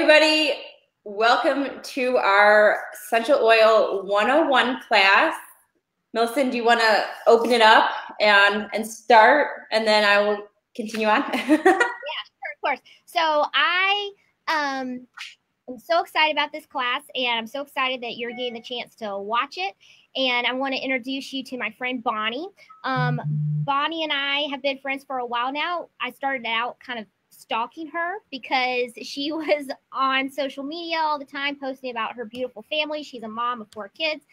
Everybody, welcome to our Essential Oil 101 class. Millason, do you want to open it up and start, and then I will continue on? Yeah, sure, of course. So I am so excited about this class, and I'm so excited that you're getting the chance to watch it. And I want to introduce you to my friend Bonnie. Bonnie and I have been friends for a while now. I started out kind of stalking her because she was on social media all the time posting about her beautiful family. She's a mom of 4 kids.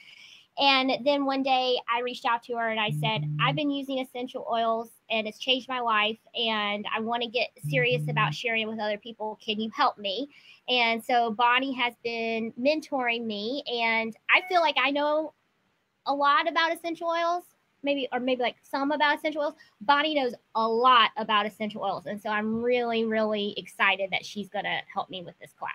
And then one day I reached out to her and I said, I've been using essential oils and it's changed my life. And I want to get serious about sharing it with other people. Can you help me? And so Bonnie has been mentoring me. And I feel like I know a lot about essential oils, maybe like some about essential oils. Bonnie knows a lot about essential oils. And so I'm really, really excited that she's going to help me with this class.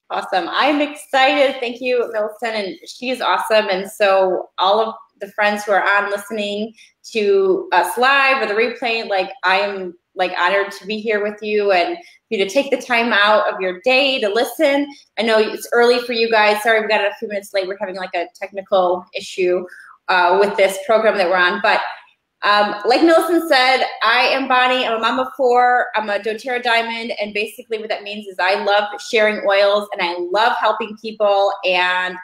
Awesome. I'm excited. Thank you, Millason, and she's awesome. And so all of the friends who are on listening to us live or the replay, I am honored to be here with you and for you to take the time out of your day to listen. I know it's early for you guys. Sorry, we got it a few minutes late. We're having a technical issue with this program that we're on, but like Millason said, I am Bonnie. I'm a mom of 4. I'm a doTERRA Diamond, and basically what that means is I love sharing oils and I love helping people. And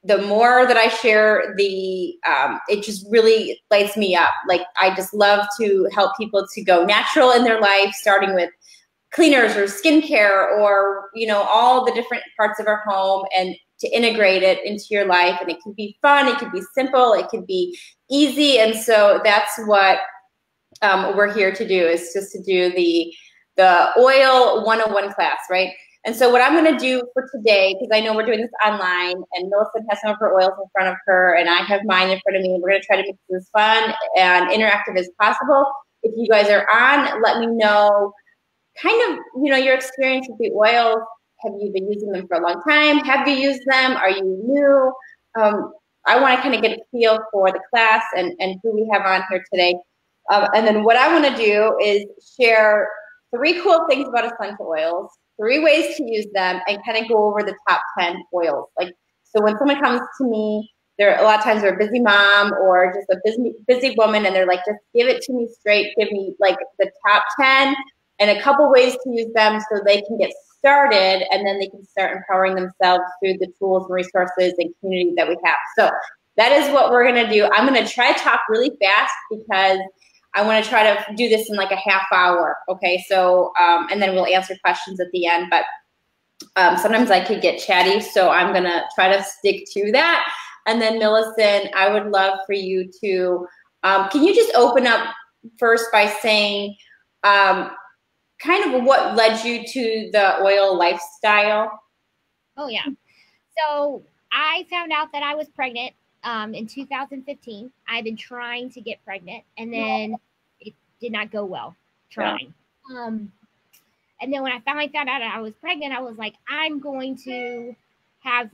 the more that I share, it just really lights me up. I just love to help people to go natural in their life, starting with cleaners or skincare or all the different parts of our home, and to integrate it into your life. And it can be fun, it can be simple, it can be easy. And so that's what we're here to do, is just to do the oil 101 class, right? And so what I'm going to do for today, because I know we're doing this online, and Millason has some of her oils in front of her, and I have mine in front of me, and we're going to try to make this as fun and interactive as possible. If you guys are on, let me know kind of, your experience with the oils. Have you been using them for a long time? Have you used them? Are you new? I want to kind of get a feel for the class and who we have on here today. And then what I want to do is share 3 cool things about essential oils, 3 ways to use them, and kind of go over the top 10 oils. So when someone comes to me, a lot of times they're a busy mom or just a busy woman, and they're like, just give it to me straight. Give me the top 10 and a couple ways to use them so they can get started, and then they can start empowering themselves through the tools and resources and community that we have. So that is what we're going to do. I'm going to try to talk really fast because I want to try to do this in a half hour. Okay. So, and then we'll answer questions at the end, but sometimes I could get chatty. So I'm going to try to stick to that. And then Millason, I would love for you to, can you just open up first by saying, kind of what led you to the oil lifestyle? Oh, yeah. So I found out that I was pregnant in 2015. I've been trying to get pregnant, and then it did not go well trying. Yeah. And then when I finally found out I was pregnant, I was like, I'm going to have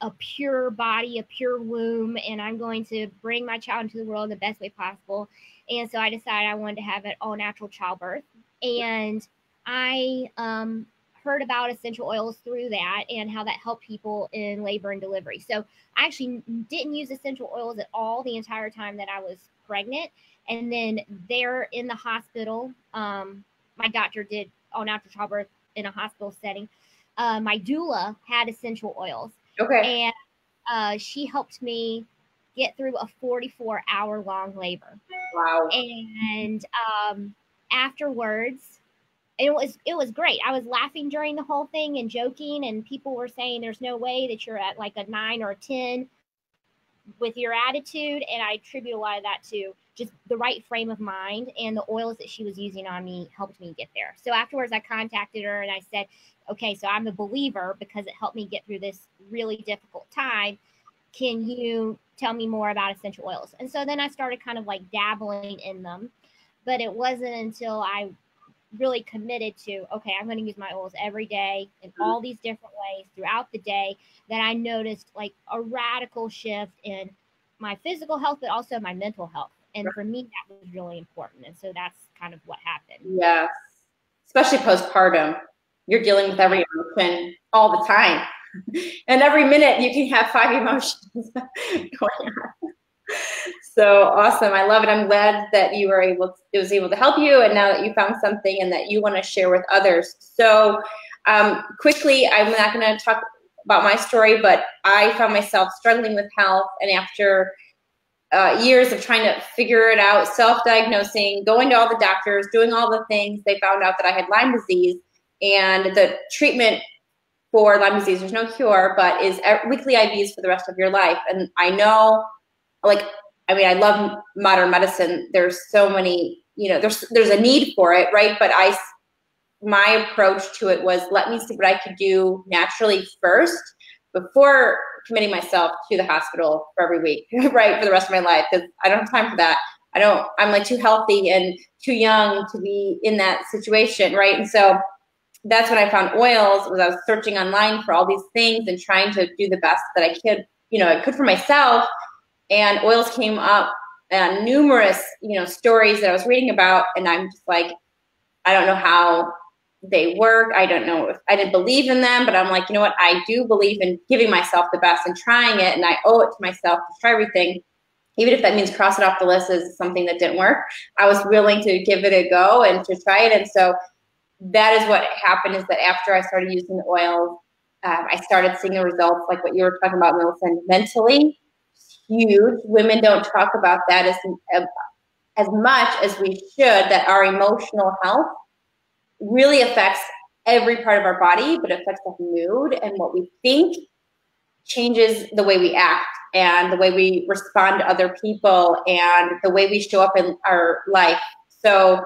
a pure body, a pure womb, and I'm going to bring my child into the world in the best way possible. And so I decided I wanted to have an all-natural childbirth. And I heard about essential oils through that and how that helped people in labor and delivery. So I actually didn't use essential oils at all the entire time that I was pregnant. And then there in the hospital, my doctor did all-natural childbirth in a hospital setting. My doula had essential oils. Okay. And she helped me get through a 44-hour-long labor. Wow. And afterwards, it was great. I was laughing during the whole thing and joking, and people were saying there's no way that you're at a 9 or a 10 with your attitude. And I attribute a lot of that to just the right frame of mind, and the oils that she was using on me helped me get there. So afterwards I contacted her and I said, okay, so I'm a believer because it helped me get through this really difficult time. Can you tell me more about essential oils? And so then I started kind of dabbling in them, but it wasn't until I really committed to, okay, I'm going to use my oils every day in all these different ways throughout the day, that I noticed a radical shift in my physical health, but also my mental health. And for me, that was really important. And so that's kind of what happened. Yes. Especially postpartum. you're dealing with every emotion all the time. And every minute you can have 5 emotions going on. So awesome. I love it. I'm glad that you were able to, it was able to help you, and now that you found something and that you want to share with others. So quickly, I'm not going to talk about my story, but I found myself struggling with health, and after years of trying to figure it out, self-diagnosing, going to all the doctors, doing all the things, they found out that I had Lyme disease, and the treatment for Lyme disease, there's no cure, but is weekly IVs for the rest of your life. And I know, like, I mean, I love modern medicine. There's so many, you know, there's a need for it, right? But my approach to it was, let me see what I could do naturally first before committing myself to the hospital for every week, right, for the rest of my life, because I don't have time for that. I'm like too healthy and too young to be in that situation, right? And so that's when I found oils, was I was searching online for all these things and trying to do the best that I could, you know, I could for myself. And oils came up, and numerous, you know, stories that I was reading about, and I'm just like, I don't know how they work. I don't know if I didn't believe in them, but I'm like, you know what? I do believe in giving myself the best and trying it, and I owe it to myself to try everything. Even if that means cross it off the list as something that didn't work, I was willing to give it a go and to try it. And so that is what happened, is that after I started using the oils, I started seeing the results, like what you were talking about, Millason, mentally. Huge. Women don't talk about that as much as we should, that our emotional health really affects every part of our body, but it affects our mood, and what we think changes the way we act and the way we respond to other people and the way we show up in our life. So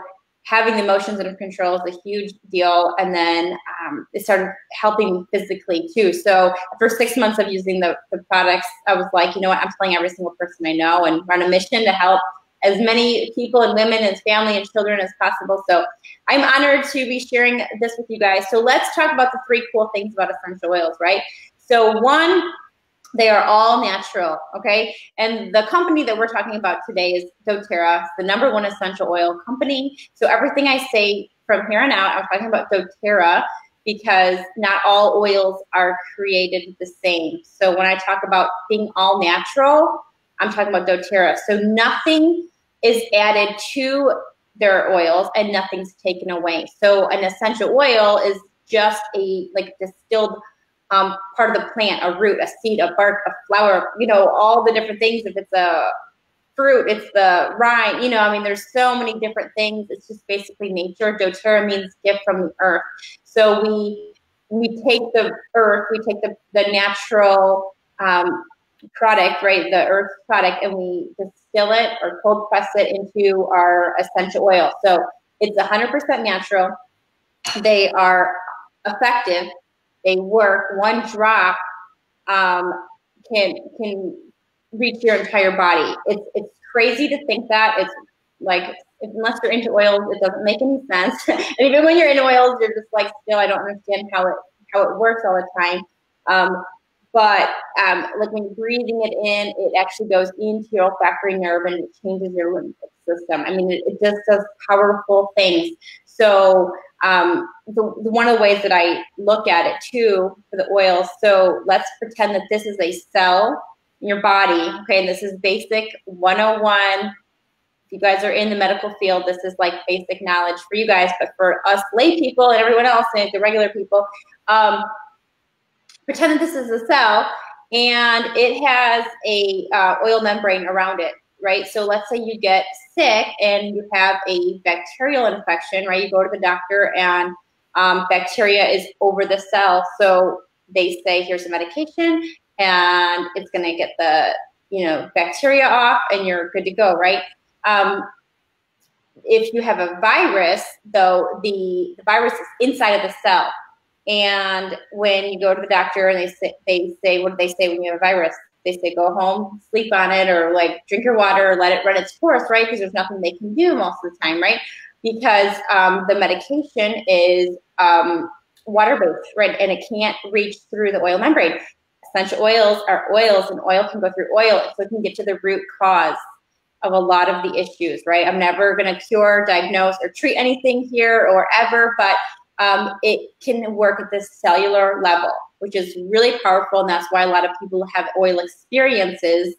having the emotions under control is a huge deal. And then it started helping me physically too. So after 6 months of using the products, I was like, you know what, I'm telling every single person I know, and run a mission to help as many people and women and family and children as possible. So I'm honored to be sharing this with you guys. So let's talk about the 3 cool things about essential oils, right? So one, they are all natural, okay? And the company that we're talking about today is doTERRA, the #1 essential oil company. So everything I say from here on out, I'm talking about doTERRA, because not all oils are created the same. So when I talk about being all natural, I'm talking about doTERRA. So nothing is added to their oils and nothing's taken away. So an essential oil is just a like distilled part of the plant, a root, a seed, a bark, a flower, you know, all the different things. If it's a fruit, it's the rind, you know, I mean, there's so many different things. It's just basically nature. doTERRA means gift from the earth. So we take the earth, we take the natural product, right, the earth product, and we distill it or cold press it into our essential oil. So it's 100% natural. They are effective. They work. One drop can reach your entire body. It's crazy to think that. It's like, unless you're into oils, it doesn't make any sense. And even when you're in oils, you're just like, still, I don't understand how it works all the time. But like when you're breathing it in, it actually goes into your olfactory nerve and it changes your lymphatic system. I mean, it just does powerful things. So one of the ways that I look at it too for the oils, so let's pretend that this is a cell in your body, okay, and this is basic 101. If you guys are in the medical field, this is like basic knowledge for you guys, but for us lay people and everyone else and the regular people, pretend that this is a cell and it has a oil membrane around it, right? So let's say you get sick and you have a bacterial infection, right? You go to the doctor and bacteria is over the cell. So they say, here's a medication and it's going to get the, you know, bacteria off and you're good to go, right? If you have a virus, though, the virus is inside of the cell. And when you go to the doctor and they say, what do they say when you have a virus? They say, go home, sleep on it, or like drink your water, or let it run its course, right? Because there's nothing they can do most of the time, right? Because the medication is water-based, right? And it can't reach through the oil membrane. Essential oils are oils, and oil can go through oil, so it can get to the root cause of a lot of the issues, right? I'm never going to cure, diagnose, or treat anything here or ever, but it can work at the cellular level, which is really powerful, and that's why a lot of people have oil experiences,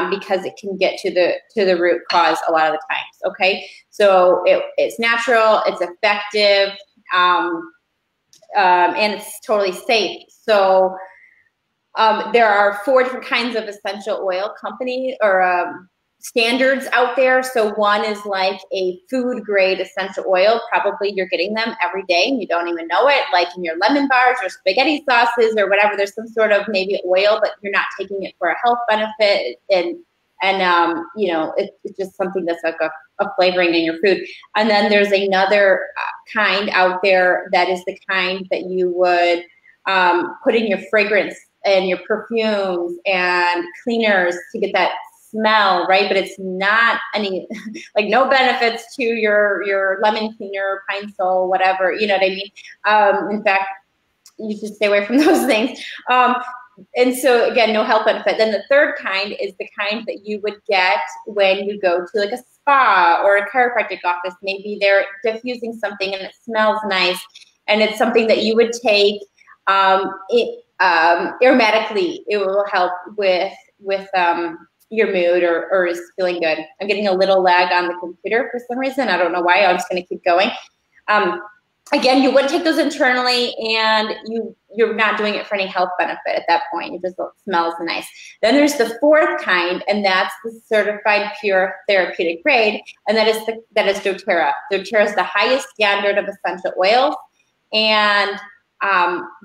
because it can get to the root cause a lot of the times. Okay, so it's natural, it's effective, and it's totally safe. So there are 4 different kinds of essential oil company or standards out there. So one is like a food grade essential oil. Probably you're getting them every day and you don't even know it, like in your lemon bars or spaghetti sauces or whatever. There's some sort of maybe oil, but you're not taking it for a health benefit. And you know, it's just something that's like a flavoring in your food. And then there's another kind out there that is the kind that you would put in your fragrance and your perfumes and cleaners to get that smell, right? But it's not any, like, no benefits to your lemon cleaner, Pine Sol, whatever, you know what I mean? In fact, you should stay away from those things. And so again, no health benefit. Then the third kind is the kind that you would get when you go to like a spa or a chiropractic office. Maybe they're diffusing something and it smells nice, and it's something that you would take aromatically. It will help with your mood or is feeling good. I'm getting a little lag on the computer for some reason. I don't know why. I'm just going to keep going. Again, you wouldn't take those internally, and you're not doing it for any health benefit at that point. It just smells nice. Then there's the fourth kind, and that's the certified pure therapeutic grade, and that is doTERRA. doTERRA is the highest standard of essential oils, and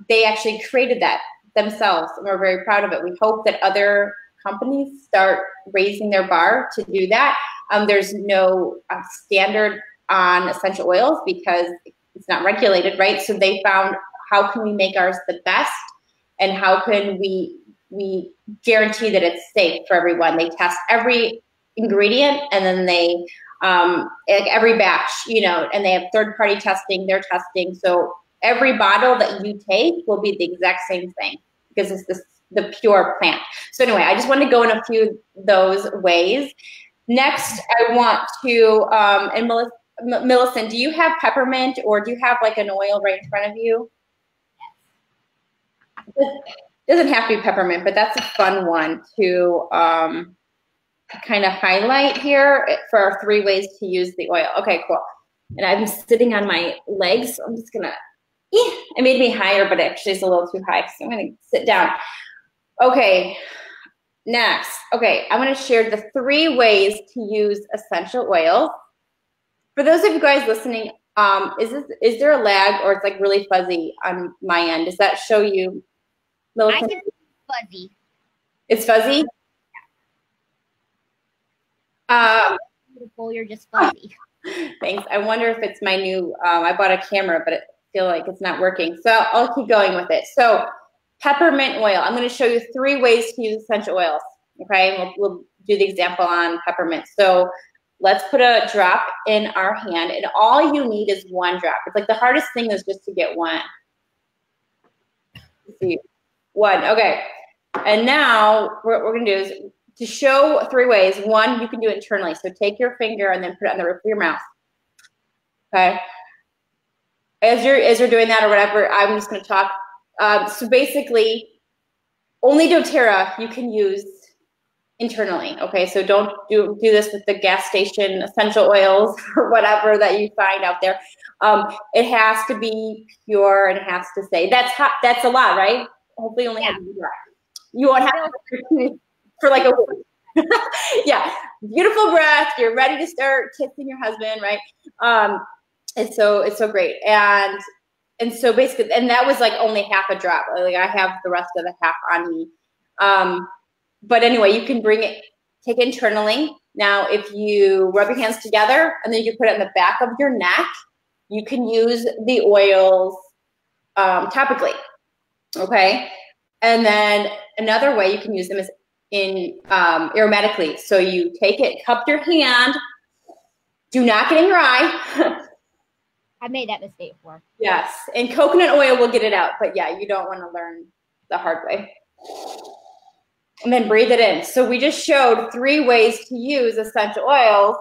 they actually created that themselves, and we're very proud of it. We hope that other companies start raising their bar to do that. There's no standard on essential oils because it's not regulated, right? So they found, how can we make ours the best, and how can we guarantee that it's safe for everyone? They test every ingredient, and then they every batch, you know, and they have third-party testing. They're testing, so every bottle that you take will be the exact same thing because it's the pure plant. So anyway, I just want to go in a few of those ways. Next, I want to, and Millason, do you have peppermint, or do you have like an oil right in front of you? It doesn't have to be peppermint, but that's a fun one to kind of highlight here for our 3 ways to use the oil. Okay, cool. And I'm sitting on my legs, so I'm just gonna, it made me higher, but actually it's a little too high, so I'm gonna sit down. Okay, next. Okay, I want to share the 3 ways to use essential oils. For those of you guys listening, is there a lag, or it's like really fuzzy on my end? Does that show you? I can see fuzzy. It's fuzzy? Beautiful, you're just fuzzy. Thanks. I wonder if it's my new, I bought a camera, but I feel like it's not working. So I'll keep going with it. So peppermint oil. I'm going to show you 3 ways to use essential oils. Okay, we'll do the example on peppermint. So let's put a drop in our hand, and all you need is 1 drop. It's like the hardest thing is just to get 1. Let's see, 1. Okay, and now what we're going to do is to show 3 ways. 1, you can do it internally. So take your finger and then put it on the roof of your mouth. Okay. As you're doing that or whatever, I'm just going to talk. So basically, only doTERRA you can use internally. Okay, so don't do this with the gas station essential oils or whatever that you find out there. It has to be pure, and it has to say that's a lot, right? Hopefully, only have to be dry. You won't have to for like a week. Yeah, beautiful breath. You're ready to start kissing your husband, right? It's so great, and so basically, and that was like only half a drop. Like I have the rest of the half on me. But anyway, you can take it internally. Now, if you rub your hands together and then you can put it in the back of your neck, you can use the oils topically, okay? And then another way you can use them is in aromatically. So you take it, cup your hand, do not get in your eye. I made that mistake before. Yes, and coconut oil will get it out, but yeah, you don't want to learn the hard way. And then breathe it in. So we just showed 3 ways to use essential oils.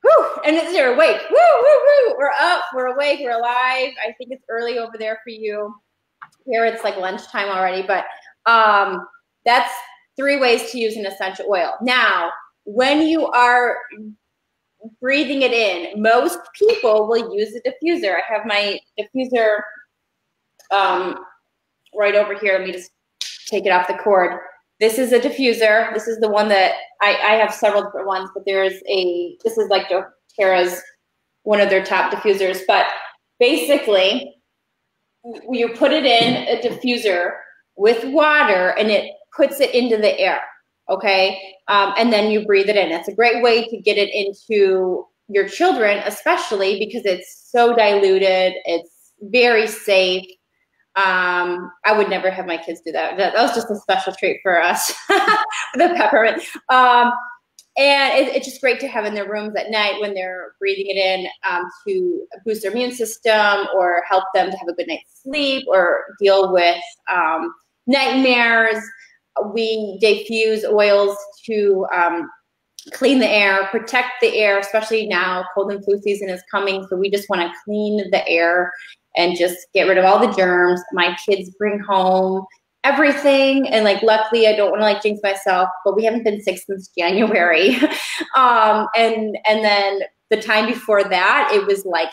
Whew, and you're awake. Woo, woo, woo. We're up, we're awake, we're alive. I think it's early over there for you. Here it's like lunchtime already, but that's 3 ways to use an essential oil. Now, when you are breathing it in, most people will use a diffuser. I have my diffuser right over here. Let me just take it off the cord. This is a diffuser. This is the one that I have several different ones, but this is like doTERRA's, one of their top diffusers. But basically, you put it in a diffuser with water and it puts it into the air, okay? And then you breathe it in. It's a great way to get it into your children, especially because it's so diluted. It's very safe. I would never have my kids do that. That was just a special treat for us, the peppermint. And it's just great to have in their rooms at night when they're breathing it in to boost their immune system or help them to have a good night's sleep or deal with nightmares. We diffuse oils to clean the air, protect the air, especially now cold and flu season is coming. So we just want to clean the air and just get rid of all the germs. My kids bring home everything, and like luckily I don't want to like jinx myself, but we haven't been sick since January. And then the time before that, it was like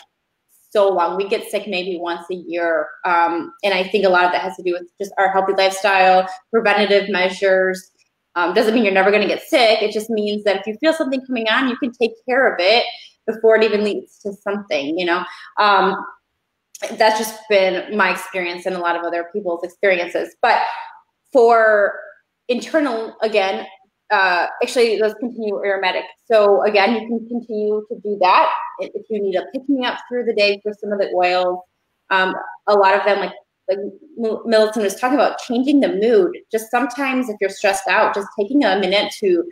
so long. We get sick maybe once a year. And I think a lot of that has to do with just our healthy lifestyle, preventative measures. Doesn't mean you're never going to get sick. It just means that if you feel something coming on, you can take care of it before it even leads to something, you know. That's just been my experience and a lot of other people's experiences. But for internal, again, actually, let's continue aromatic. So again, you can continue to do that if you need a pick-me-up through the day for some of the oils. A lot of them, like Millason was talking about, changing the mood. Just sometimes if you're stressed out, just taking a minute to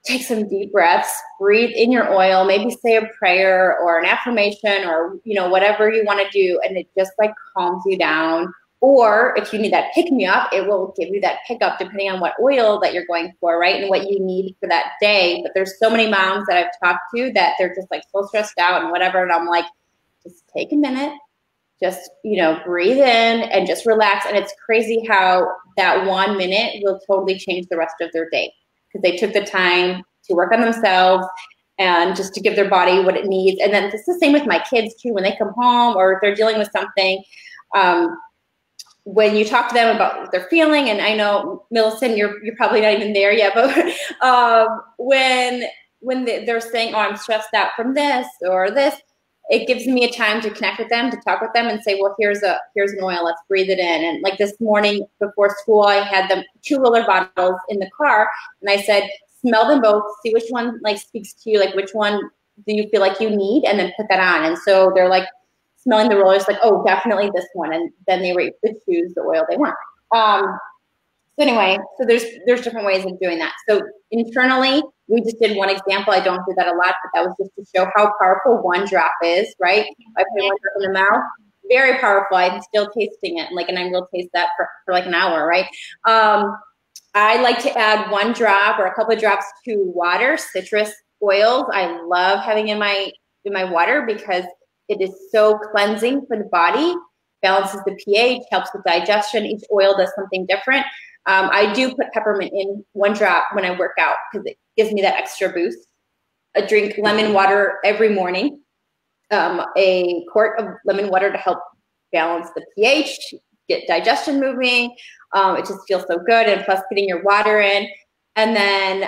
take some deep breaths, breathe in your oil, maybe say a prayer or an affirmation or, you know, whatever you want to do. And it just like calms you down. Or if you need that pick me up, it will give you that pick up depending on what oil that you're going for, right? And what you need for that day. But there's so many moms that I've talked to that they're just like so stressed out and whatever. And I'm like, just take a minute, just, you know, breathe in and just relax. And it's crazy how that 1 minute will totally change the rest of their day, because they took the time to work on themselves and just to give their body what it needs. And then it's the same with my kids too. When they come home or if they're dealing with something, when you talk to them about what they're feeling, and I know, Millason, you're probably not even there yet, but when they're saying, oh, I'm stressed out from this or this, it gives me a time to connect with them, to talk with them and say, well, here's an oil, let's breathe it in. And like this morning before school, I had them 2 roller bottles in the car, and I said, smell them both, see which one like speaks to you, like which one do you feel like you need, and then put that on. And so they're like smelling the rollers, like, oh, definitely this one. And then they were able to choose the oil they want. So anyway, so there's different ways of doing that. So internally, we just did one example. I don't do that a lot, but that was just to show how powerful 1 drop is, right? I put 1 drop in the mouth, very powerful. I'm still tasting it, and I will taste that for like an hour, right? I like to add 1 drop or a couple of drops to water, citrus oils. I love having in my water because it is so cleansing for the body, balances the pH, helps with digestion. Each oil does something different. I do put peppermint in 1 drop when I work out because it gives me that extra boost. I drink lemon water every morning, a quart of lemon water to help balance the pH, get digestion moving. It just feels so good, and plus getting your water in. And then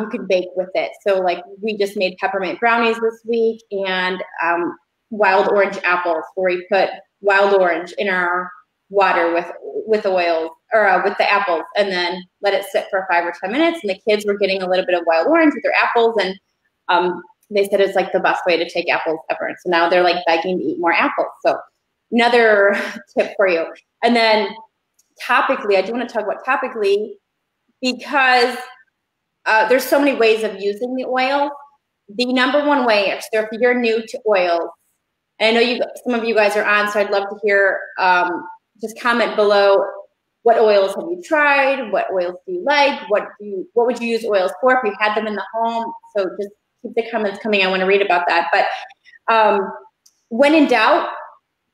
you can bake with it. So like we just made peppermint brownies this week, and wild orange apples, where we put wild orange in our water with oils or with the apples, and then let it sit for 5 or 10 minutes. And the kids were getting a little bit of wild orange with their apples, and they said it's like the best way to take apples ever. And so now they're like begging to eat more apples. So another tip for you. And then topically, I do want to talk about topically because there's so many ways of using the oil. The number 1 way, so if you're new to oils, and I know some of you guys are on, so I'd love to hear, just comment below, what oils have you tried? What oils do you like? What would you use oils for if you had them in the home? So just keep the comments coming. I want to read about that. But when in doubt,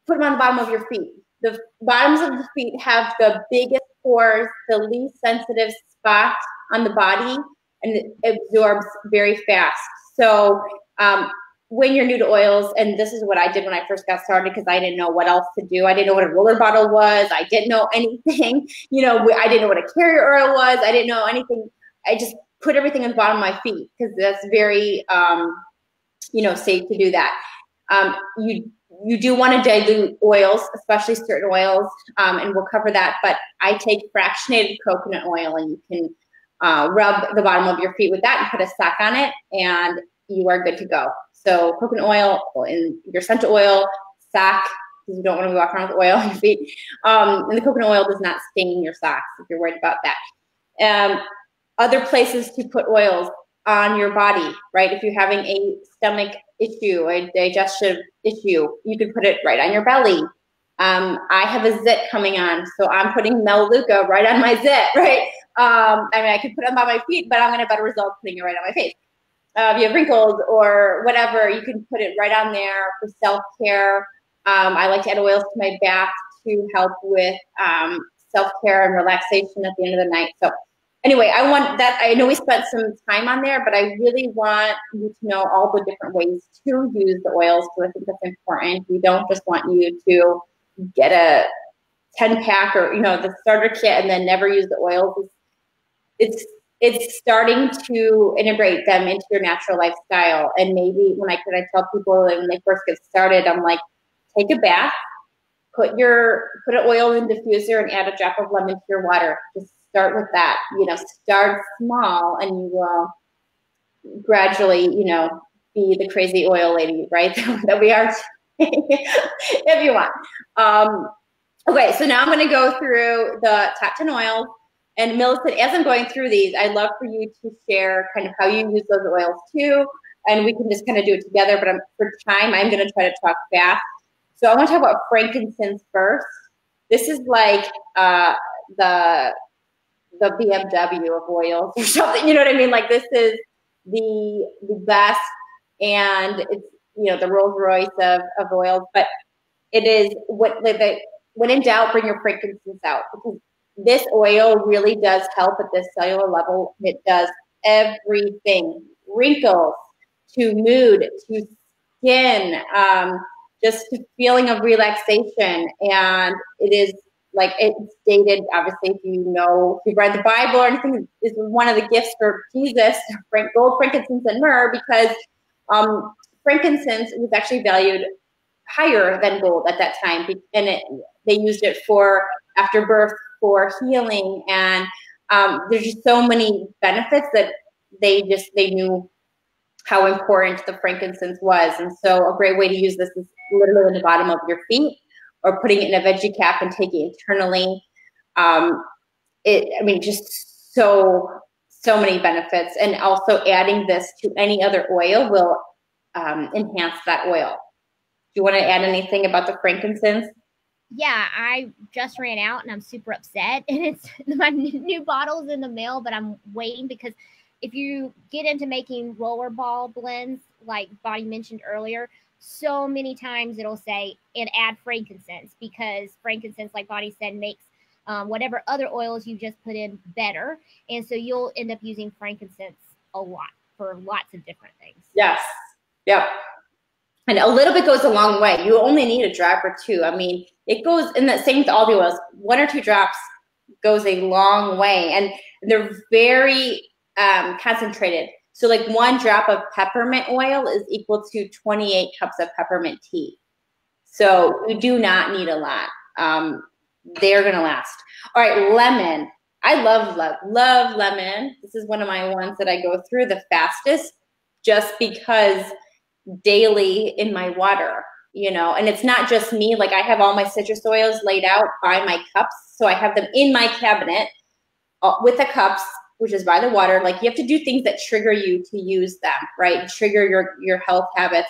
put them on the bottom of your feet. The bottoms of the feet have the biggest pores, the least sensitive spot on the body, and it absorbs very fast. So when you're new to oils, and this is what I did when I first got started because I didn't know what else to do. I didn't know what a roller bottle was. I didn't know anything. I didn't know what a carrier oil was. I didn't know anything. I just put everything on the bottom of my feet because that's very, safe to do that. You do want to dilute oils, especially certain oils, and we'll cover that. But I take fractionated coconut oil, and you can rub the bottom of your feet with that and put a sock on it, and you are good to go. So coconut oil and your essential oil, sock, because you don't want to be walking around with oil on your feet. And the coconut oil does not stain your socks if you're worried about that. Other places to put oils on your body, right? If you're having a stomach issue, a digestive issue, you can put it right on your belly. I have a zit coming on, so I'm putting Melaleuca right on my zit, right? I could put it on my feet, but I'm going to have better results putting it right on my face. If you have wrinkles or whatever, you can put it right on there for self-care. I like to add oils to my bath to help with self-care and relaxation at the end of the night. So anyway, I know we spent some time on there, but I really want you to know all the different ways to use the oils. So I think that's important. We don't just want you to get a 10-pack or, the starter kit and then never use the oils. It's starting to integrate them into your natural lifestyle. And maybe when I tell people when they first get started, I'm like, take a bath, put an oil in the diffuser and add a drop of lemon to your water. Just start with that. Start small, and you will gradually, be the crazy oil lady, right? that we are if you want. Okay, so now I'm going to go through the top 10 oils. And Millason, as I'm going through these, I'd love for you to share kind of how you use those oils too. And we can just kind of do it together. But for time, I'm going to try to talk fast. So I want to talk about frankincense first. This is like the BMW of oils or something. You know what I mean? Like this is the best, and it's the Rolls Royce of oils. But it is when in doubt, bring your frankincense out, because this oil really does help at this cellular level. It does everything, wrinkles to mood to skin, just to feeling of relaxation. And it is like it's stated, obviously, if you've read the Bible or anything, is one of the gifts for Jesus, gold, frankincense, and myrrh, because frankincense was actually valued higher than gold at that time, and they used it for after birth, for healing, and there's just so many benefits that they knew how important the frankincense was. And so a great way to use this is literally in the bottom of your feet, or putting it in a veggie cap and taking it internally. Just so many benefits, and also adding this to any other oil will enhance that oil. Do you want to add anything about the frankincense? Yeah, I just ran out and I'm super upset, and it's my new bottle's in the mail, but I'm waiting, because if you get into making rollerball blends, like Bonnie mentioned earlier, so many times it'll say and add frankincense, because frankincense, like Bonnie said, makes whatever other oils you just put in better. And so you'll end up using frankincense a lot for lots of different things. Yes. Yep. And a little bit goes a long way. You only need a drop or two. It goes in the same with all the oils. 1 or 2 drops goes a long way, and they're very concentrated. So like 1 drop of peppermint oil is equal to 28 cups of peppermint tea. So you do not need a lot. They're going to last. All right, lemon. I love lemon. This is one of my ones that I go through the fastest, just because daily in my water, and it's not just me. Like I have all my citrus oils laid out by my cups. So I have them in my cabinet with the cups, which is by the water. Like you have to do things that trigger you to use them, right? Trigger your health habits.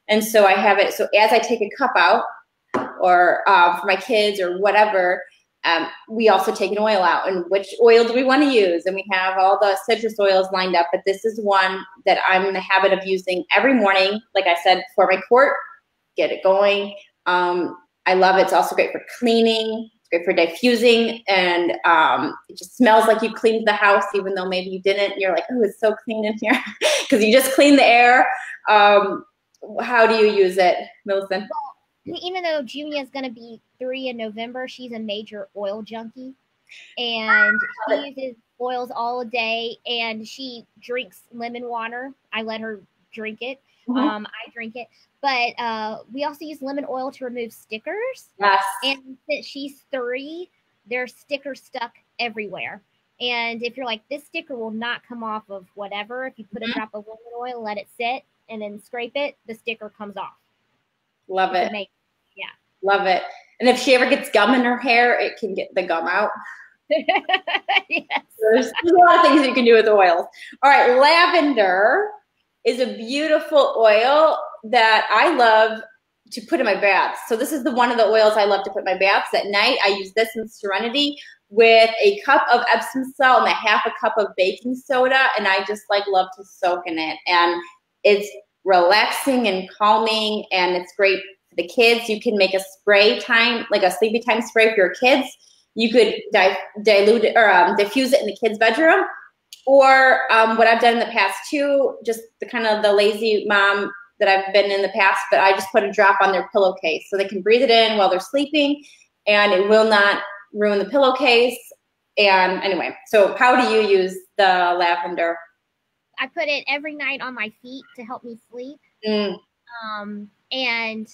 And so I have it. So as I take a cup out, or for my kids or whatever, we also take an oil out, and which oil do we want to use? And we have all the citrus oils lined up, but this is one that I'm in the habit of using every morning. Like I said, for my court, get it going. I love it. It's also great for cleaning. It's great for diffusing, and it just smells like you cleaned the house, even though maybe you didn't. You're like, oh, it's so clean in here because you just cleaned the air. How do you use it, Millason? Even though Junia is going to be 3 in November, she's a major oil junkie, and she uses oils all day, and she drinks lemon water. I let her drink it. I drink it, but we also use lemon oil to remove stickers. Yes. And since she's 3, there's stickers stuck everywhere. And if you're like, this sticker will not come off of whatever, if you put a drop of lemon oil, let it sit, and then scrape it, the sticker comes off. Love it. Yeah. Love it. And if she ever gets gum in her hair, it can get the gum out. Yes. There's a lot of things you can do with oils. All right, lavender is a beautiful oil that I love to put in my baths. So this is one of the oils I love to put in my baths at night. I use this in Serenity with a cup of Epsom salt and a half a cup of baking soda, and I just love to soak in it. And it's relaxing and calming, and it's great for the kids. You can make a spray time, like a sleepy time spray for your kids. You could dilute it or diffuse it in the kids' bedroom. Or what I've done in the past too, just the kind of the lazy mom that I've been in the past, but I just put a drop on their pillowcase so they can breathe it in while they're sleeping, and it will not ruin the pillowcase. And anyway, so how do you use the lavender? I put it every night on my feet to help me sleep. And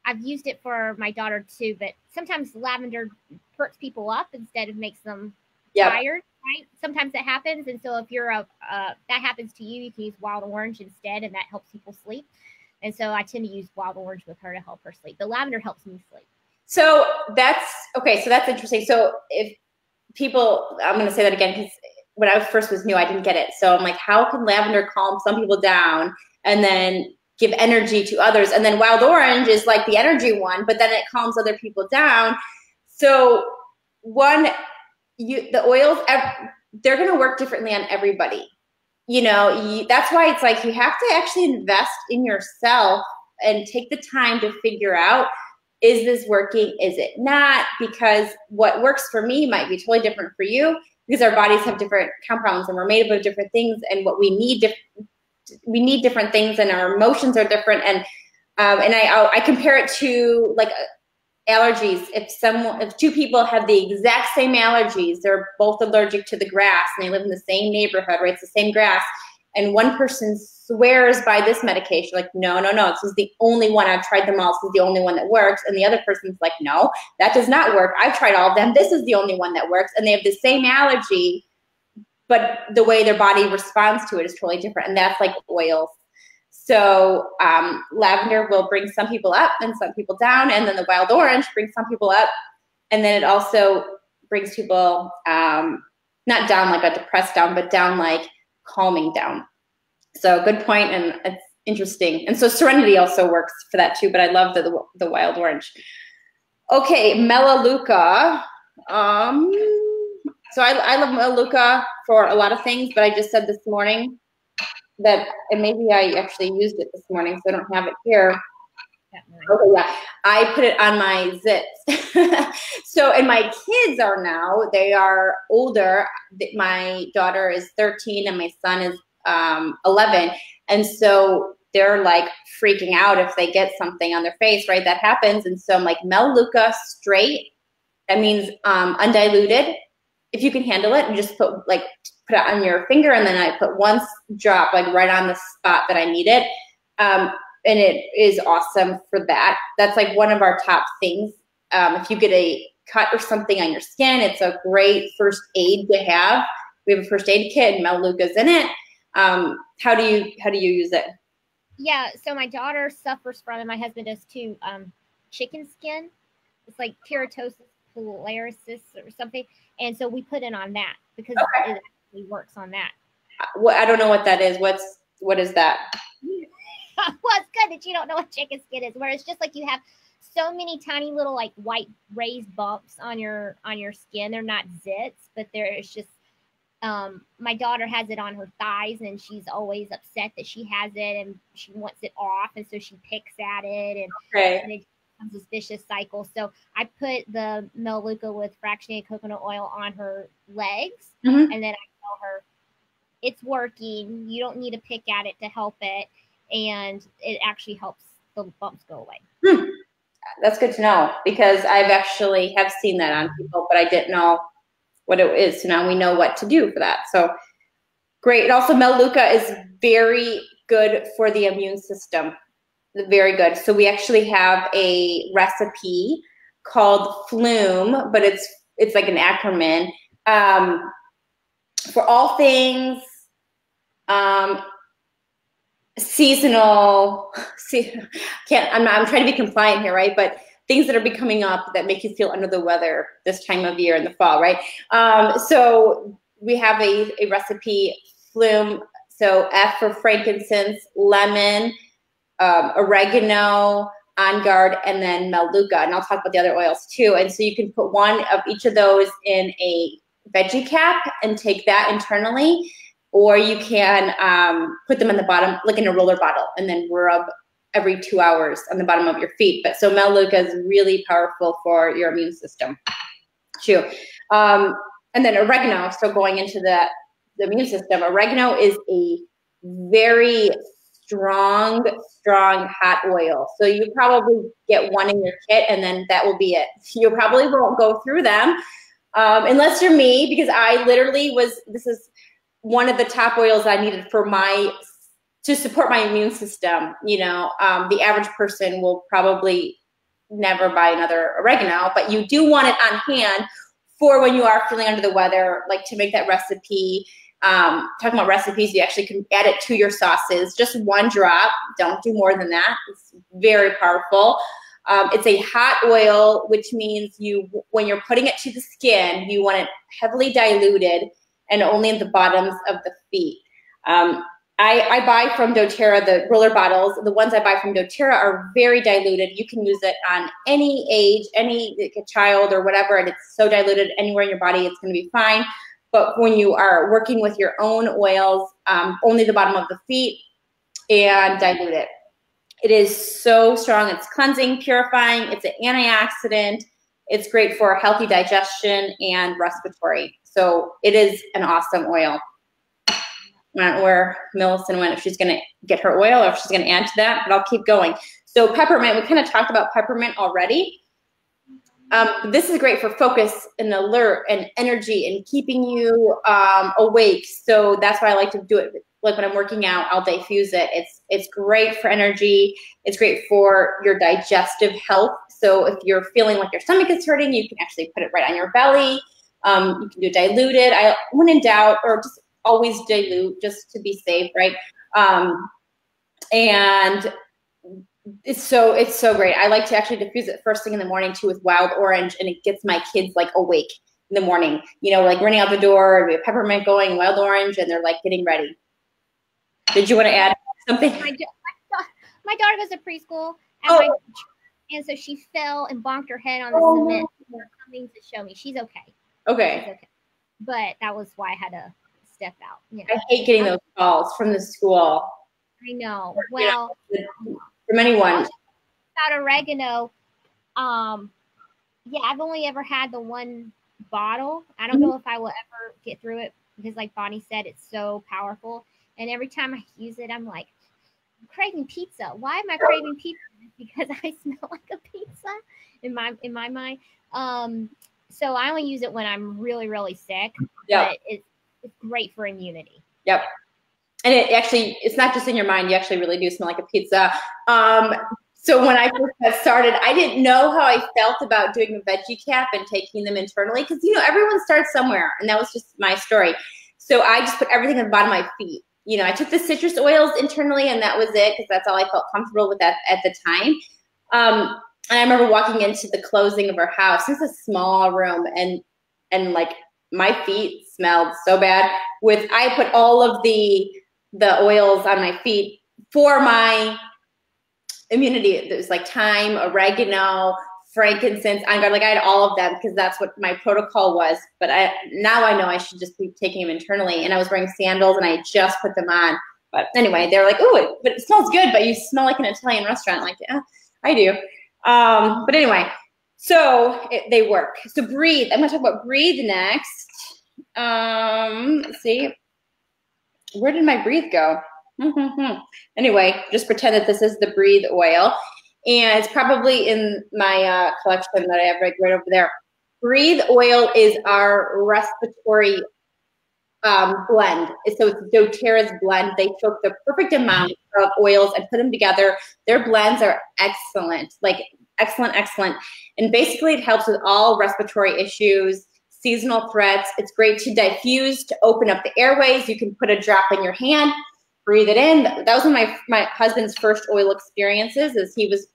I've used it for my daughter too, but sometimes lavender perks people up instead of makes them tired. Right? Sometimes that happens, and so if you're that happens to you, you can use wild orange instead, and that helps people sleep. And so I tend to use wild orange with her to help her sleep. The lavender helps me sleep. So that's okay. So that's interesting. So if people, I'm going to say that again because when I first was new, I didn't get it. So I'm like, how can lavender calm some people down and then give energy to others? And then wild orange is like the energy one, but then it calms other people down. So the oils, they're going to work differently on everybody. That's why it's like you have to actually invest in yourself and take the time to figure out, is this working? Is it not? Because what works for me might be totally different for you, because our bodies have different compounds and we're made up of different things, and what we need, we need different things, and our emotions are different. And I compare it to like allergies. If two people have the exact same allergies, they're both allergic to the grass and they live in the same neighborhood, right? It's the same grass. And one person swears by this medication, like, no, this is the only one. I've tried them all. This is the only one that works. And the other person's like, no, that does not work. I've tried all of them. This is the only one that works. And they have the same allergy, but the way their body responds to it is totally different. And that's like oils. So lavender will bring some people up and some people down, and then the wild orange brings some people up, and then it also brings people not down like a depressed down, but down like calming down. So good point, and it's interesting. And so Serenity also works for that too, but I love the wild orange. Okay, Melaleuca. So I love Melaleuca for a lot of things, but I just said this morning that, and maybe I actually used it this morning, so I don't have it here. Okay, yeah, I put it on my zips. So, and my kids are now, they are older. My daughter is 13 and my son is 11. And so they're like freaking out if they get something on their face, right? That happens. And so I'm like, Melaleuca straight, that means undiluted. If you can handle it, and just put it on your finger, and then I put one drop like right on the spot that I need it. And it is awesome for that. That's like one of our top things. If you get a cut or something on your skin, it's a great first aid to have. We have a first aid kit, and Melaleuca's in it. How do you use it? Yeah, so my daughter suffers from, and my husband does too, chicken skin. It's like keratosis filariasis or something. And so we put it on that because it actually works on that. Well, I don't know what that is. What is that? Well, it's good that you don't know what chicken skin is, where it's just like you have so many tiny little like white raised bumps on your skin. They're not zits, but there's just my daughter has it on her thighs, and she's always upset that she has it, and she wants it off, and so she picks at it, and it becomes this vicious cycle. So I put the Melaleuca with fractionated coconut oil on her legs, and then I tell her it's working. You don't need to pick at it to help it, and it actually helps the bumps go away. That's good to know, because I've actually have seen that on people, but I didn't know what it is. So now we know what to do for that. So great. And also Melaleuca is very good for the immune system. Very good. So we actually have a recipe called Flume, but it's like an acronym for all things seasonal. I'm trying to be compliant here, right? But things that are becoming up that make you feel under the weather this time of year in the fall, right? So we have a recipe, Flume. So F for frankincense, lemon, oregano, On Guard, and then Melaleuca. And I'll talk about the other oils too. And so you can put one of each of those in a veggie cap and take that internally, or you can put them in the bottom, like in a roller bottle, and then rub every 2 hours on the bottom of your feet. But so Melaleuca is really powerful for your immune system too. And then oregano, so going into the immune system, oregano is a very strong hot oil. So you probably get one in your kit, and then that will be it. You probably won't go through them unless you're me, because I literally this is one of the top oils I needed for to support my immune system. You know, the average person will probably never buy another oregano, but you do want it on hand for when you are feeling under the weather, like to make that recipe. Talking about recipes, you actually can add it to your sauces, just one drop. Don't do more than that. It's very powerful. It's a hot oil, which means when you're putting it to the skin, you want it heavily diluted and only at the bottoms of the feet. I buy from doTERRA the roller bottles. The ones I buy from doTERRA are very diluted. You can use it on any age, like a child or whatever, and it's so diluted anywhere in your body, it's going to be fine. But when you are working with your own oils, only the bottom of the feet, and dilute it. It is so strong. It's cleansing, purifying. It's an antioxidant. It's great for healthy digestion and respiratory. So it is an awesome oil. I don't know where Millason went, if she's going to get her oil or if she's going to add to that, but I'll keep going. So peppermint, we kind of talked about peppermint already. This is great for focus and alert and energy and keeping you awake. So that's why I like to do it. Like when I'm working out, I'll diffuse it. It's great for energy. It's great for your digestive health. So if you're feeling like your stomach is hurting, you can actually put it right on your belly. You can do diluted. When in doubt, or just always dilute, just to be safe, right? And it's so great. I like to actually diffuse it first thing in the morning too with wild orange, and it gets my kids like awake in the morning. You know, like running out the door, we have peppermint going, wild orange, and they're like getting ready. Did you want to add something? My daughter goes to preschool, and so she fell and bonked her head on the cement. They're coming to show me she's okay. Okay. She's okay. But that was why I had to step out. Yeah. I hate getting those calls from the school. I know. Well, from anyone. About oregano, yeah, I've only ever had the one bottle. I don't know if I will ever get through it because, like Bonnie said, it's so powerful. And every time I use it, I'm like, I'm craving pizza. Why am I craving pizza? Because I smell like a pizza in my mind. So I only use it when I'm really, really sick. Yeah. But it's great for immunity. Yep. And it's not just in your mind. You actually really do smell like a pizza. So when I first got started, I didn't know how I felt about doing a veggie cap and taking them internally, because, you know, everyone starts somewhere, and that was just my story. So I just put everything at the bottom of my feet. You know, I took the citrus oils internally, and that was it, because that's all I felt comfortable with at the time. And I remember walking into the closing of our house. It's a small room, and like my feet smelled so bad. I put all of the oils on my feet for my immunity. There's like thyme, oregano, frankincense, on guard. Like I had all of them because that's what my protocol was. But now I know I should just be taking them internally. And I was wearing sandals and I just put them on. But anyway, they were like, "Ooh, but it smells good, but you smell like an Italian restaurant." Like, yeah, I do. But anyway, so they work. So breathe. I'm going to talk about breathe next. Let's see. Where did my breathe go? Anyway, just pretend that this is the breathe oil. And it's probably in my collection that I have right over there. Breathe oil is our respiratory blend. So it's doTERRA's blend. They took the perfect amount of oils and put them together. Their blends are excellent, like excellent. And basically it helps with all respiratory issues, seasonal threats. It's great to diffuse, to open up the airways. You can put a drop in your hand, breathe it in. That was one of my husband's first oil experiences, is he was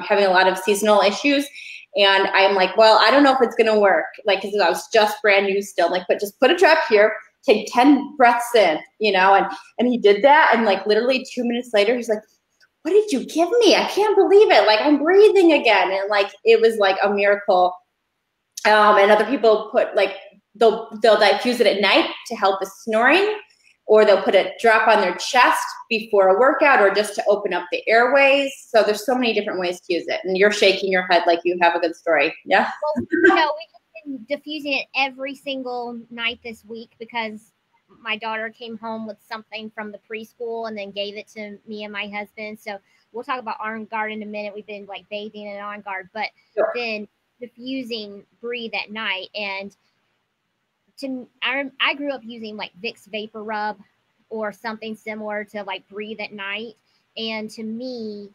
having a lot of seasonal issues. And I'm like, well, I don't know if it's going to work. Like, cause I was just brand new still, like, but just put a drop here, take 10 breaths in, you know, and he did that. And like literally 2 minutes later, he's like, what did you give me? I can't believe it. Like I'm breathing again. And like, it was like a miracle. And other people put like, they'll diffuse it at night to help with snoring, or they'll put a drop on their chest before a workout, or just to open up the airways. So there's so many different ways to use it. And you're shaking your head like you have a good story. Yeah. Well, you know, we've been diffusing it every single night this week because my daughter came home with something from the preschool and then gave it to me and my husband. So we'll talk about On Guard in a minute. We've been like bathing in On Guard, but sure. Then diffusing breathe at night. And I grew up using like Vicks Vapor Rub or something similar to like breathe at night. And to me,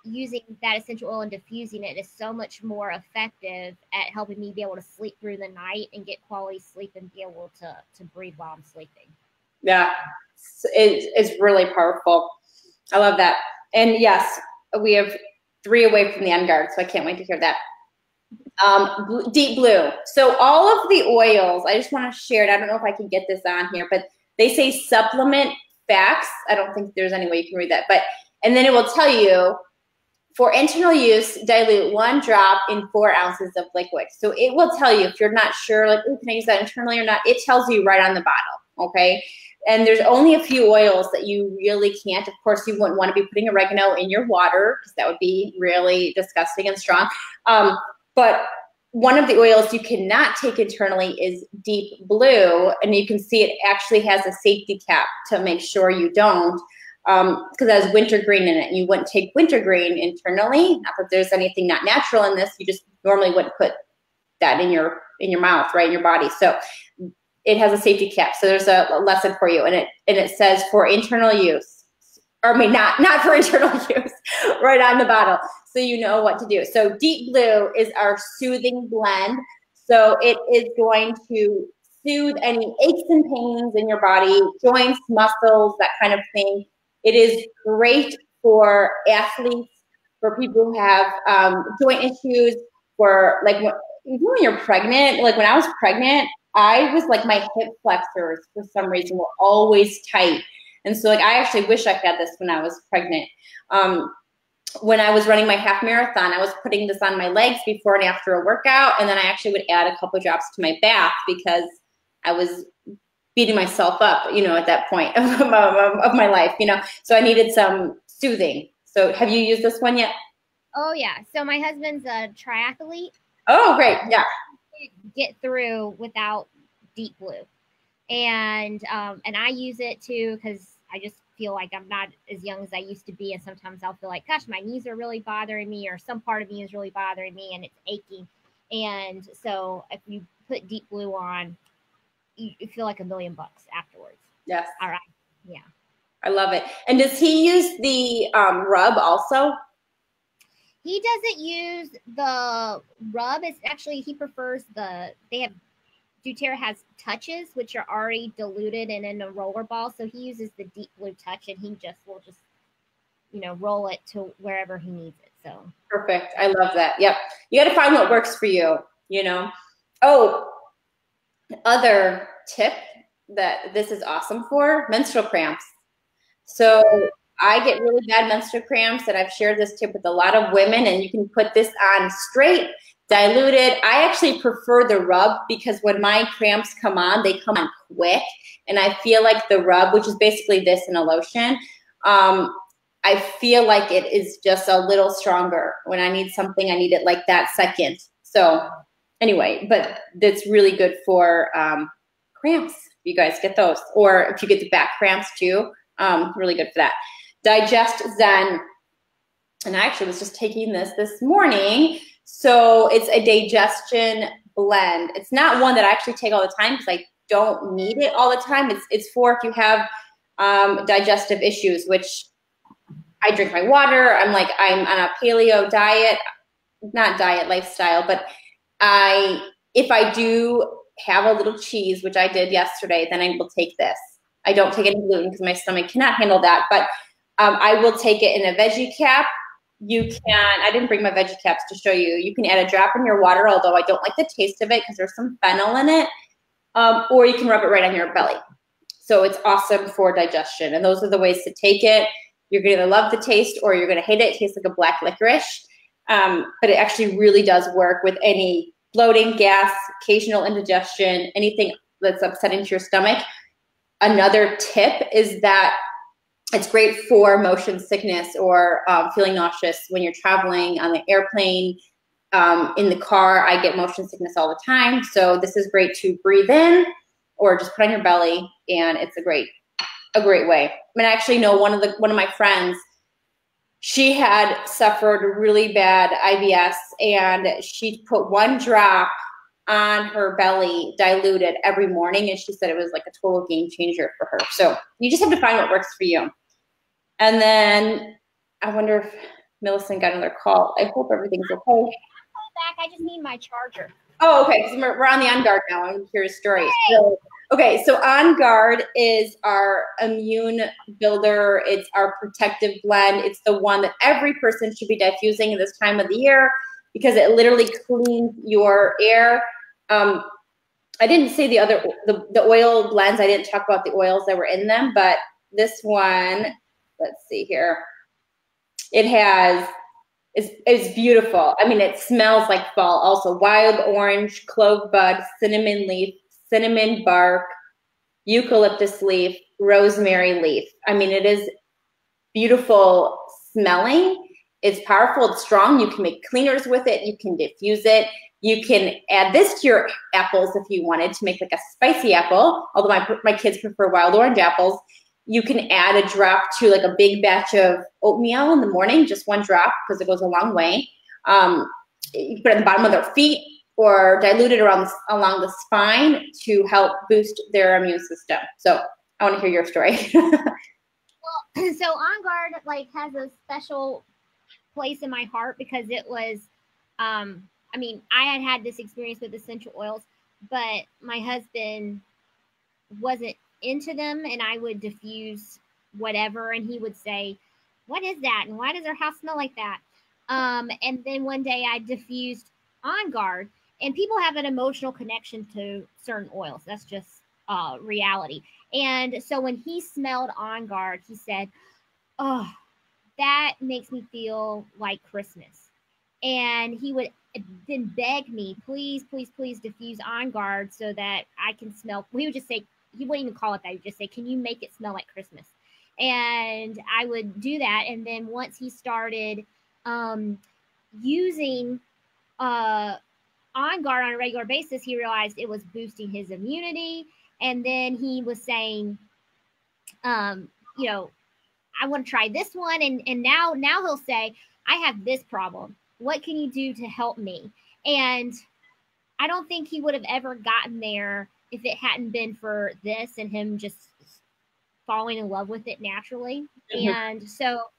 using that essential oil and diffusing it is so much more effective at helping me be able to sleep through the night and get quality sleep and be able to breathe while I'm sleeping. Yeah, it's really powerful. I love that. And yes, we have 3 away from the On Guard, so I can't wait to hear that. Deep blue. So all of the oils, I just want to share it. I don't know if I can get this on here, but they say supplement facts. I don't think there's any way you can read that, and then it will tell you for internal use, dilute 1 drop in 4 ounces of liquid. So it will tell you if you're not sure, like, can I use that internally or not? It tells you right on the bottle, okay? And there's only a few oils that you really can't. Of course, you wouldn't want to be putting oregano in your water because that would be really disgusting and strong. But one of the oils you cannot take internally is deep blue, and you can see it actually has a safety cap to make sure you don't, because it has wintergreen in it. You wouldn't take wintergreen internally. Not that there's anything not natural in this. You just normally wouldn't put that in your mouth, right, in your body. So it has a safety cap. So there's a lesson for you, and it says for internal use. Or I mean, not for internal use, right on the bottle, so you know what to do. So deep blue is our soothing blend. So it is going to soothe any aches and pains in your body, joints, muscles, that kind of thing. It is great for athletes, for people who have joint issues, for like even when you're pregnant. Like when I was pregnant, I was like, my hip flexors for some reason were always tight. And so like, I actually wish I had this when I was pregnant. When I was running my half marathon, I was putting this on my legs before and after a workout. And then I actually would add a couple drops to my back because I was beating myself up, you know, at that point of my life, you know, so I needed some soothing. So have you used this one yet? Oh yeah. So my husband's a triathlete. Oh, great. Yeah. Get through without deep blue. And I use it too, because I just feel like I'm not as young as I used to be. And sometimes I'll feel like, gosh, my knees are really bothering me, or some part of me is really bothering me and it's aching. And so if you put deep blue on, you feel like $1,000,000 afterwards. Yes. All right. Yeah. I love it. And does he use the rub also? He doesn't use the rub. It's actually, he prefers doTERRA has touches, which are already diluted and in a roller ball. So he uses the deep blue touch, and he will just, you know, roll it to wherever he needs it. So perfect. I love that. Yep. You got to find what works for you, you know. Oh, other tip that this is awesome for: menstrual cramps. So I get really bad menstrual cramps, and I've shared this tip with a lot of women, and you can put this on straight, diluted. I actually prefer the rub because when my cramps come on, they come on quick, and I feel like the rub, which is basically this in a lotion, I feel like it is just a little stronger. When I need something, I need it like that second. So anyway, but that's really good for cramps. You guys get those, or if you get the back cramps too, really good for that. Digest Zen, and I actually was just taking this morning. So it's a digestion blend. It's not one that I actually take all the time because I don't need it all the time. It's for if you have digestive issues, which I drink my water. I'm on a paleo diet, not diet, lifestyle, but if I do have a little cheese, which I did yesterday, then I will take this. I don't take any gluten because my stomach cannot handle that, but I will take it in a veggie cap. I didn't bring my veggie caps to show you. You can add a drop in your water, although I don't like the taste of it because there's some fennel in it, or you can rub it right on your belly. So it's awesome for digestion, and those are the ways to take it. You're going to love the taste or you're going to hate it. It tastes like a black licorice, but it actually really does work with any bloating, gas, occasional indigestion, anything that's upsetting to your stomach. Another tip is that it's great for motion sickness or feeling nauseous when you're traveling on the airplane, in the car. I get motion sickness all the time. So this is great to breathe in or just put on your belly, and it's a great way. I mean, I actually know one of my friends, she had suffered really bad IBS, and she put 1 drop on her belly, diluted every morning, and she said it was like a total game changer for her. So you just have to find what works for you. And then I wonder if Millason got another call. I hope everything's okay. Call back. I just need my charger. Oh, okay. Because we're on the On Guard now. I want to hear a story. So On Guard is our immune builder. It's our protective blend. It's the one that every person should be diffusing at this time of the year because it literally cleans your air. I didn't say the oil blends. I didn't talk about the oils that were in them, but this one, let's see here. It's beautiful. I mean, it smells like fall. Also, wild orange, clove bud, cinnamon leaf, cinnamon bark, eucalyptus leaf, rosemary leaf. I mean, it is beautiful smelling. It's powerful. It's strong. You can make cleaners with it. You can diffuse it. You can add this to your apples if you wanted to make like a spicy apple, although my kids prefer wild orange apples. You can add a drop to like a big batch of oatmeal in the morning, just 1 drop because it goes a long way. You can put it at the bottom of their feet or dilute it along the spine to help boost their immune system. So I want to hear your story. Well, so On Guard has a special place in my heart because it was, I mean, I had this experience with essential oils, but my husband wasn't into them, and I would diffuse whatever, and he would say, "What is that? And why does our house smell like that?" And then one day I diffused On Guard, and people have an emotional connection to certain oils. That's just reality. And so when he smelled On Guard, he said, "Oh, that makes me feel like Christmas." And he would then beg me, please, please, please diffuse On Guard so that I can smell. He would just say, he wouldn't even call it that. He would just say, "Can you make it smell like Christmas?" And I would do that. And then once he started using On Guard on a regular basis, he realized it was boosting his immunity. And then he was saying, you know, "I want to try this one." And now he'll say, "I have this problem. What can you do to help me?" And I don't think he would have ever gotten there if it hadn't been for this and him just falling in love with it naturally. Mm-hmm. And so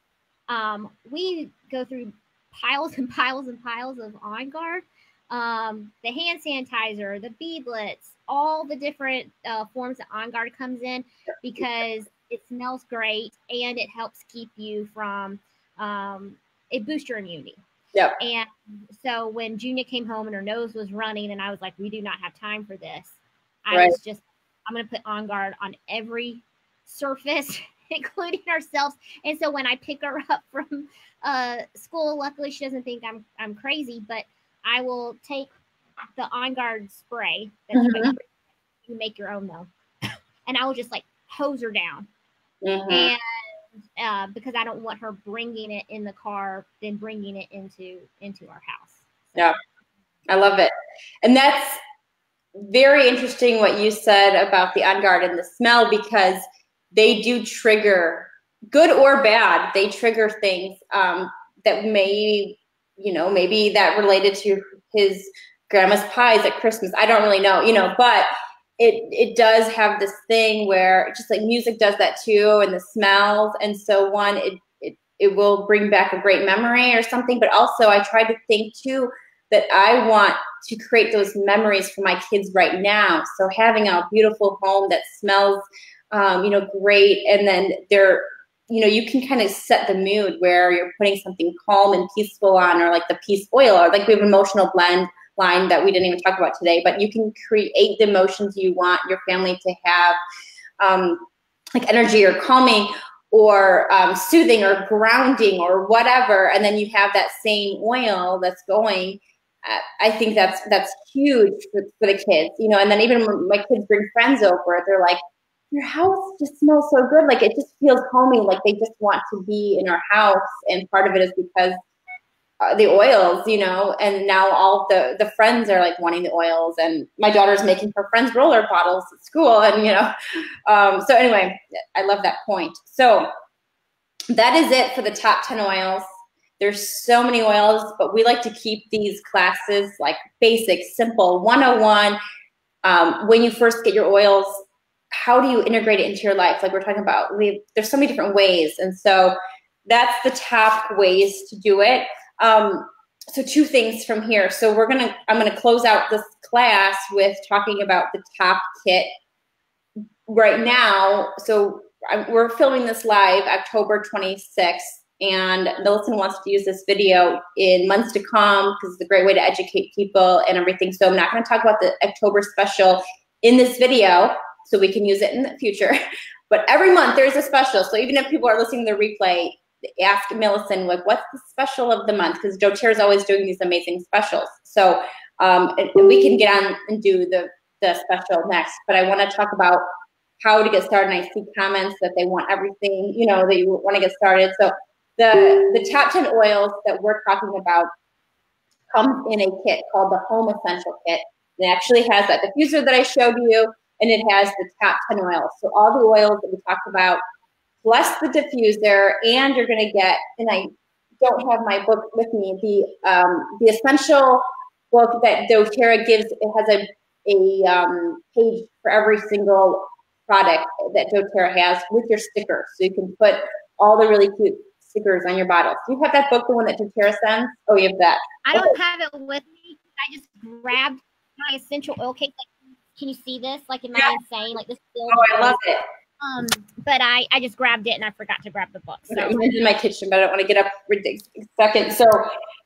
we go through piles and piles and piles of On Guard, the hand sanitizer, the beadlets, all the different forms that On Guard comes in because it smells great and it helps keep you from, it boosts your immunity. Yep. And so when Junia came home and her nose was running and I was like, we do not have time for this. I was just, I'm going to put On Guard on every surface including ourselves. And so when I pick her up from school, luckily she doesn't think I'm crazy, but I will take the On Guard spray. That's you make your own though, and I will just like hose her down, and because I don't want her bringing it in the car, then bringing it into our house. So. Yeah, I love it, and that's very interesting what you said about the On Guard and the smell, because they do trigger, good or bad, they trigger things that maybe that related to his grandma's pies at Christmas. I don't really know, but it does have this thing where just like music does that too, and the smells. And so it will bring back a great memory or something. But also I try to think too that I want to create those memories for my kids right now. So having a beautiful home that smells, great. And then you can kind of set the mood where you're putting something calm and peaceful on, or like the peace oil, or like we have emotional blend line that we didn't even talk about today, but you can create the emotions you want your family to have, like energy or calming or soothing or grounding or whatever. And then you have that same oil that's going. I think that's huge for the kids, and then even when my kids bring friends over, they're like, your house just smells so good. Like it just feels homey. Like they just want to be in our house. And part of it is because the oils, and now all the friends are like wanting the oils, and my daughter's making her friends roller bottles at school. And, so anyway, I love that point. So that is it for the top 10 oils. There's so many oils, but we like to keep these classes like basic, simple, 101. When you first get your oils, how do you integrate it into your life? Like we're talking about, there's so many different ways. And so that's the top ways to do it. So two things from here. So I'm going to close out this class with talking about the top kit right now. So we're filming this live October 26th, and Millason wants to use this video in months to come because it's a great way to educate people and everything. So I'm not going to talk about the October special in this video, so we can use it in the future. But every month there's a special. So even if people are listening to the replay, ask Millason, like, what's the special of the month? Because doTERRA is always doing these amazing specials. So and we can get on and do the special next. But I want to talk about how to get started. And I see comments that they want everything, that you want to get started. So the top 10 oils that we're talking about comes in a kit called the Home Essential Kit. It actually has that diffuser that I showed you, and it has the top 10 oils. So all the oils that we talked about, plus the diffuser, and you're going to get, and I don't have my book with me, the essential book that doTERRA gives. It has a page for every single product that doTERRA has with your stickers. So you can put all the really cute stickers on your bottles. Do you have that book, the one that doTERRA sends? Oh, you have that. I don't have it with me. I just grabbed my essential oil cake. Like, can you see this? Like, am I insane? Like this. Oh, I love it. But I just grabbed it and I forgot to grab the book. So it's in my kitchen, but I don't want to get up for a second. So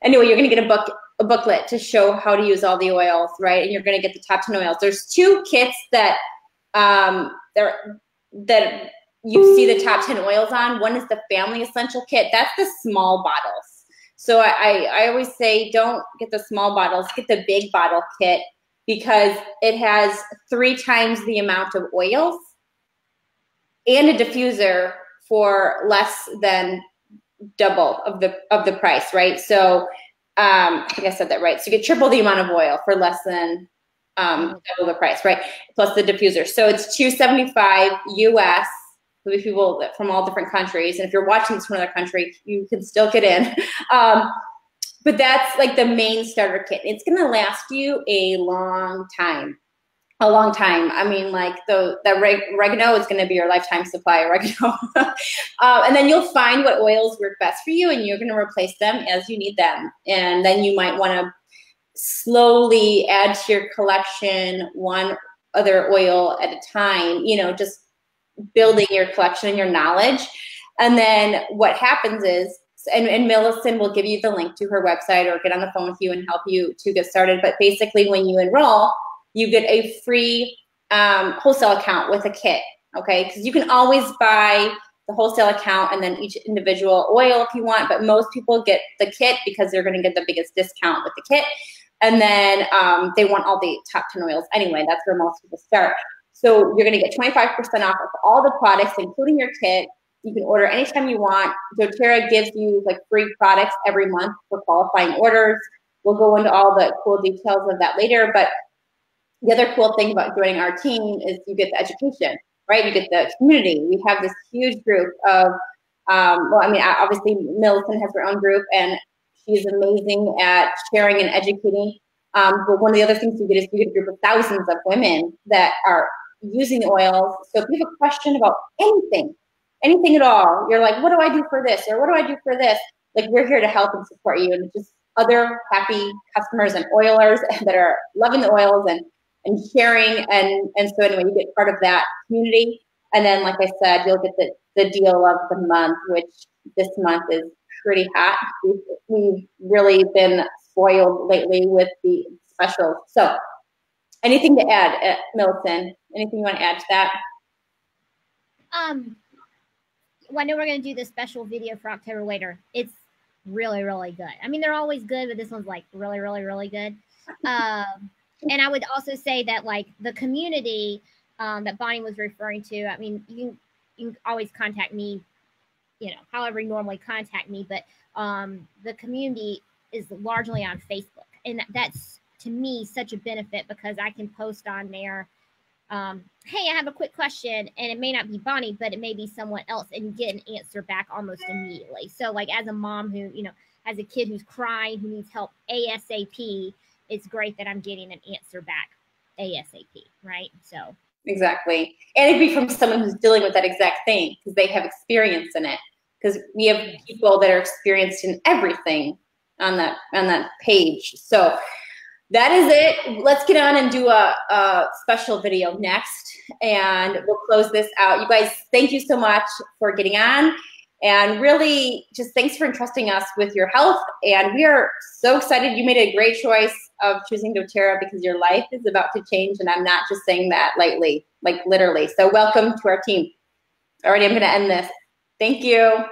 anyway, you're going to get a booklet to show how to use all the oils, right? And you're going to get the top 10 oils. There's two kits that that you see the top 10 oils on. One is the Family Essential Kit. That's the small bottles. So I always say, don't get the small bottles, get the big bottle kit, because it has 3 times the amount of oils and a diffuser for less than double of the price, right? So I think I said that right. So you get triple the amount of oil for less than double the price, right? Plus the diffuser. So it's $275 US. There'll be people from all different countries. And if you're watching this from another country, you can still get in. But that's like the main starter kit. It's going to last you a long time. A long time. I mean, like the oregano is going to be your lifetime supply of oregano. And then you'll find what oils work best for you, and you're going to replace them as you need them. And then you might want to slowly add to your collection one other oil at a time, just building your collection and your knowledge. And then what happens is, and Millason will give you the link to her website or get on the phone with you and help you to get started. But basically when you enroll, you get a free wholesale account with a kit, okay? Because you can always buy the wholesale account, and then each individual oil if you want, but most people get the kit because they're going to get the biggest discount with the kit. And then they want all the top 10 oils anyway. That's where most people start. So you're going to get 25% off of all the products, including your kit. You can order anytime you want. doTERRA gives you like free products every month for qualifying orders. We'll go into all the cool details of that later. But the other cool thing about joining our team is you get the education, right? You get the community. We have this huge group of, well, I mean, obviously Millason has her own group, and she's amazing at sharing and educating. But one of the other things you get is you get a group of thousands of women that are using the oils. So if you have a question about anything at all, you're like, what do I do for this? Or what do I do for this? Like, we're here to help and support you. And just other happy customers and oilers that are loving the oils and sharing. And so anyway, you get part of that community. And then, like I said, you'll get the deal of the month, which this month is pretty hot. We've really been spoiled lately with the specials. So anything to add, Millason? Anything you want to add to that? Well, I know we're going to do this special video for October later. It's really, really good. I mean, they're always good, but this one's like really, really, really good. And I would also say that like the community that Bonnie was referring to, I mean, you can always contact me, you know, however you normally contact me, but the community is largely on Facebook. And that's, to me, such a benefit because I can post on there, hey, I have a quick question, and it may not be Bonnie, but it may be someone else, and get an answer back almost immediately. So like as a mom who, you know, has a kid who's crying, who needs help ASAP, it's great that I'm getting an answer back ASAP, right? So exactly. And it'd be from someone who's dealing with that exact thing because they have experience in it. Because we have people that are experienced in everything on that page. So that is it. Let's get on and do a special video next, and we'll close this out. You guys, thank you so much for getting on, and really just thanks for entrusting us with your health. And we are so excited. You made a great choice of choosing doTERRA because your life is about to change, and I'm not just saying that lightly, like literally. So welcome to our team. Alrighty, I'm going to end this. Thank you.